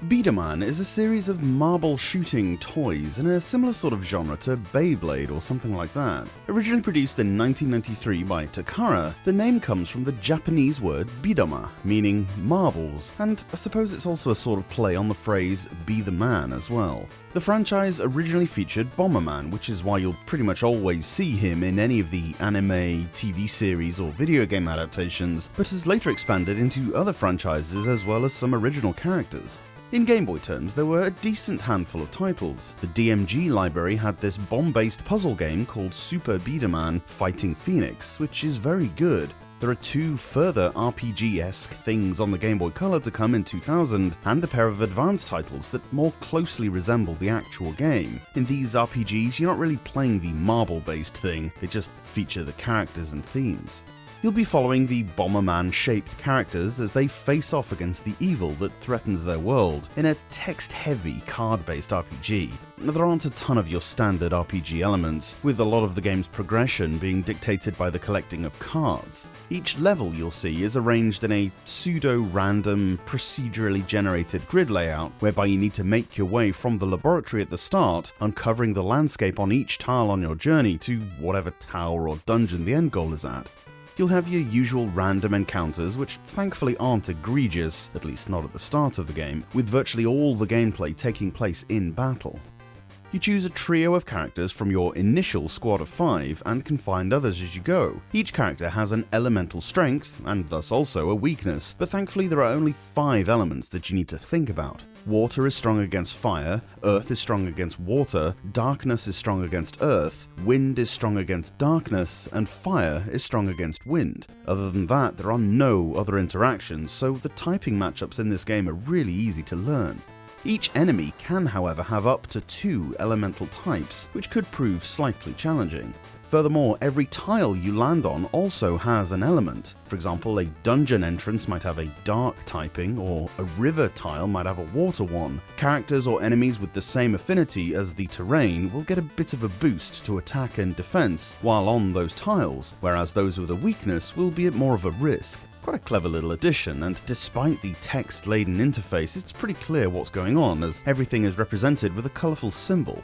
B-Daman is a series of marble shooting toys in a similar sort of genre to Beyblade or something like that. Originally produced in 1993 by Takara, the name comes from the Japanese word bidama, meaning marbles, and I suppose it's also a sort of play on the phrase be the man as well. The franchise originally featured Bomberman, which is why you'll pretty much always see him in any of the anime, TV series or video game adaptations, but has later expanded into other franchises as well as some original characters. In Game Boy terms, there were a decent handful of titles. The DMG library had this bomb-based puzzle game called Super B-Daman Fighting Phoenix, which is very good. There are two further RPG-esque things on the Game Boy Color to come in 2000, and a pair of advanced titles that more closely resemble the actual game. In these RPGs, you're not really playing the marble-based thing, they just feature the characters and themes. You'll be following the Bomberman-shaped characters as they face off against the evil that threatens their world in a text-heavy, card-based RPG. There aren't a ton of your standard RPG elements, with a lot of the game's progression being dictated by the collecting of cards. Each level you'll see is arranged in a pseudo-random, procedurally generated grid layout, whereby you need to make your way from the laboratory at the start, uncovering the landscape on each tile on your journey to whatever tower or dungeon the end goal is at. You'll have your usual random encounters, which thankfully aren't egregious, at least not at the start of the game, with virtually all the gameplay taking place in battle. You choose a trio of characters from your initial squad of 5 and can find others as you go. Each character has an elemental strength, and thus also a weakness, but thankfully there are only 5 elements that you need to think about. Water is strong against fire, earth is strong against water, darkness is strong against earth, wind is strong against darkness, and fire is strong against wind. Other than that, there are no other interactions, so the typing matchups in this game are really easy to learn. Each enemy can, however, have up to 2 elemental types, which could prove slightly challenging. Furthermore, every tile you land on also has an element. For example, a dungeon entrance might have a dark typing, or a river tile might have a water one. Characters or enemies with the same affinity as the terrain will get a bit of a boost to attack and defense while on those tiles, whereas those with a weakness will be at more of a risk. Quite a clever little addition, and despite the text-laden interface, it's pretty clear what's going on, as everything is represented with a colourful symbol.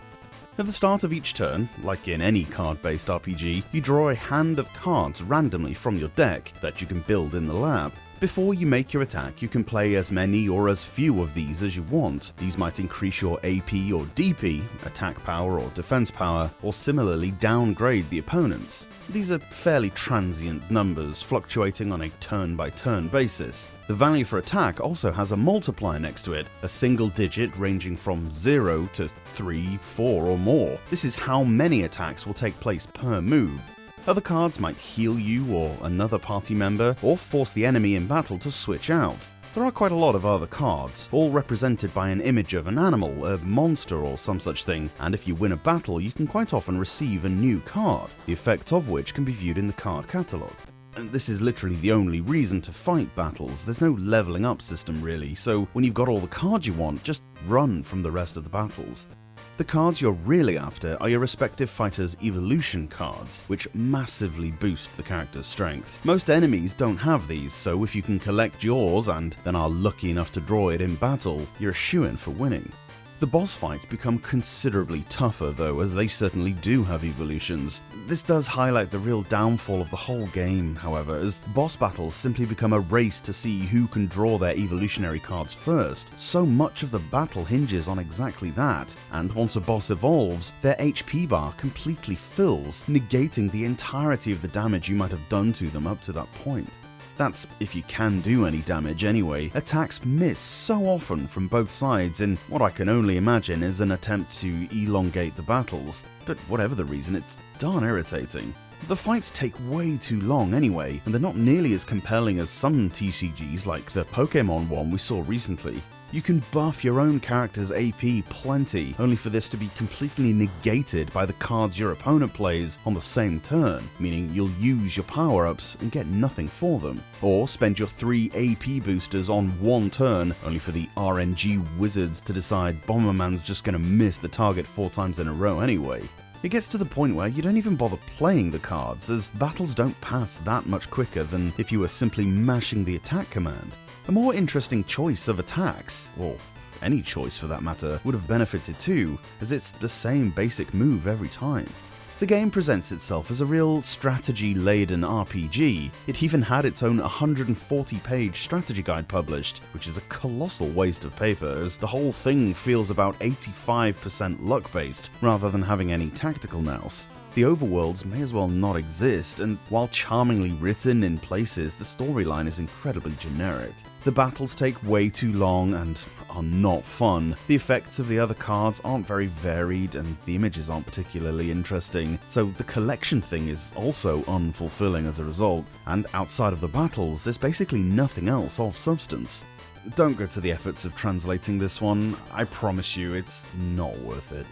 At the start of each turn, like in any card-based RPG, you draw a hand of cards randomly from your deck that you can build in the lab. Before you make your attack, you can play as many or as few of these as you want. These might increase your AP or DP, attack power or defense power, or similarly downgrade the opponents. These are fairly transient numbers, fluctuating on a turn-by-turn basis. The value for attack also has a multiplier next to it, a single digit ranging from 0 to 3, 4 or more. This is how many attacks will take place per move. Other cards might heal you or another party member, or force the enemy in battle to switch out. There are quite a lot of other cards, all represented by an image of an animal, a monster or some such thing, and if you win a battle you can quite often receive a new card, the effect of which can be viewed in the card catalogue. And this is literally the only reason to fight battles. There's no leveling up system really, so when you've got all the cards you want, just run from the rest of the battles. The cards you're really after are your respective fighters' evolution cards, which massively boost the character's strengths. Most enemies don't have these, so if you can collect yours and then are lucky enough to draw it in battle, you're a shoo-in for winning. The boss fights become considerably tougher though, as they certainly do have evolutions. This does highlight the real downfall of the whole game, however, as boss battles simply become a race to see who can draw their evolutionary cards first. So much of the battle hinges on exactly that, and once a boss evolves, their HP bar completely fills, negating the entirety of the damage you might have done to them up to that point. That's if you can do any damage anyway. Attacks miss so often from both sides in what I can only imagine is an attempt to elongate the battles, but whatever the reason, it's darn irritating. The fights take way too long anyway, and they're not nearly as compelling as some TCGs like the Pokemon one we saw recently. You can buff your own character's AP plenty, only for this to be completely negated by the cards your opponent plays on the same turn, meaning you'll use your power-ups and get nothing for them. Or spend your 3 AP boosters on one turn, only for the RNG wizards to decide Bomberman's just gonna miss the target 4 times in a row anyway. It gets to the point where you don't even bother playing the cards, as battles don't pass that much quicker than if you were simply mashing the attack command. A more interesting choice of attacks, or any choice for that matter, would have benefited too, as it's the same basic move every time. The game presents itself as a real strategy-laden RPG. It even had its own 140-page strategy guide published, which is a colossal waste of paper, as the whole thing feels about 85% luck-based, rather than having any tactical nous. The overworlds may as well not exist, and while charmingly written in places, the storyline is incredibly generic. The battles take way too long and are not fun. The effects of the other cards aren't very varied, and the images aren't particularly interesting, so the collection thing is also unfulfilling as a result, and outside of the battles, there's basically nothing else of substance. Don't go to the efforts of translating this one. I promise you, it's not worth it.